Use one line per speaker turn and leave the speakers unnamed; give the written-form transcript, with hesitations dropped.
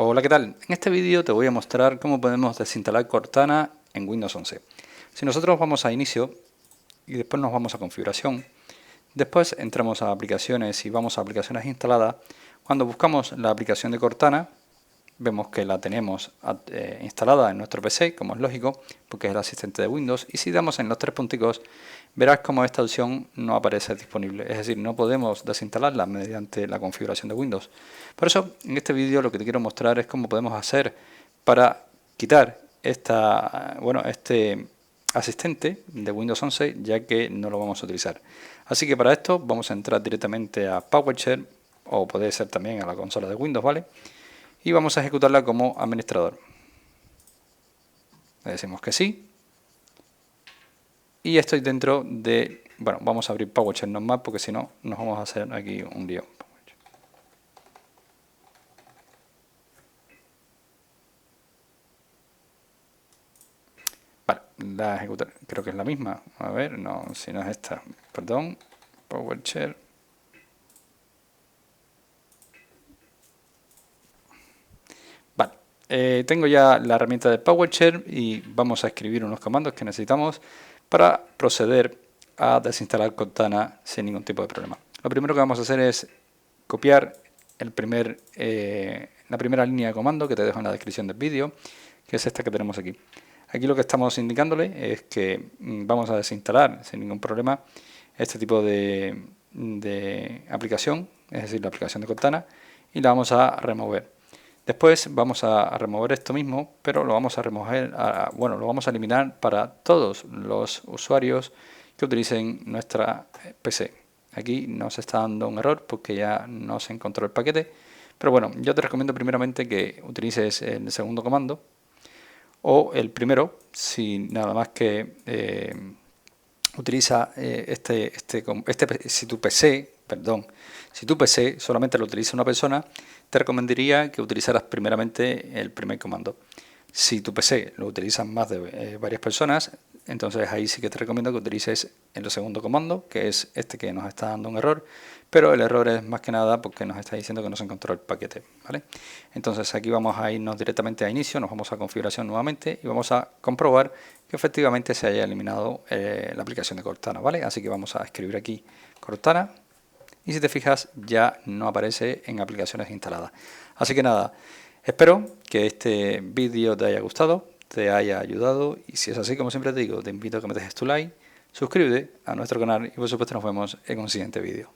Hola, ¿qué tal? En este vídeo te voy a mostrar cómo podemos desinstalar Cortana en Windows 11. Si nosotros vamos a inicio y después nos vamos a configuración, después entramos a aplicaciones y vamos a aplicaciones instaladas, cuando buscamos la aplicación de Cortana, vemos que la tenemos instalada en nuestro PC, como es lógico, porque es el asistente de Windows, y si damos en los tres punticos, verás como esta opción no aparece disponible, es decir, no podemos desinstalarla mediante la configuración de Windows. Por eso, en este vídeo lo que te quiero mostrar es cómo podemos hacer para quitar este asistente de Windows 11, ya que no lo vamos a utilizar. Así que para esto vamos a entrar directamente a PowerShell, o puede ser también a la consola de Windows, ¿vale? Y vamos a ejecutarla como administrador. Le decimos que sí. Y estoy dentro de... Bueno, vamos a abrir PowerShell normal porque si no nos vamos a hacer aquí un lío. Vale, la ejecutar, creo que es la misma. A ver, no, si no es esta. Perdón, PowerShell. Vale, tengo ya la herramienta de PowerShell y vamos a escribir unos comandos que necesitamos para proceder a desinstalar Cortana sin ningún tipo de problema. Lo primero que vamos a hacer es copiar la primera línea de comando que te dejo en la descripción del vídeo, que es esta que tenemos aquí. Aquí lo que estamos indicándole es que vamos a desinstalar sin ningún problema este tipo de aplicación, es decir, la aplicación de Cortana, y la vamos a remover. Después vamos a remover esto mismo, pero lo vamos a remover, lo vamos a eliminar para todos los usuarios que utilicen nuestra PC. Aquí nos está dando un error porque ya no se encontró el paquete, pero bueno, yo te recomiendo primeramente que utilices el segundo comando o el primero, si nada más que utiliza si tu PC solamente lo utiliza una persona, te recomendaría que utilizaras primeramente el primer comando. Si tu PC lo utilizan más de varias personas, entonces ahí sí que te recomiendo que utilices el segundo comando, que es este que nos está dando un error, pero el error es más que nada porque nos está diciendo que no se encontró el paquete, ¿vale? Entonces aquí vamos a irnos directamente a inicio, nos vamos a configuración nuevamente y vamos a comprobar que efectivamente se haya eliminado la aplicación de Cortana, ¿vale? Así que vamos a escribir aquí Cortana y si te fijas ya no aparece en aplicaciones instaladas. Así que nada, espero que este vídeo te haya gustado, te haya ayudado y si es así, como siempre te digo, te invito a que me dejes tu like, suscríbete a nuestro canal y por supuesto nos vemos en un siguiente vídeo.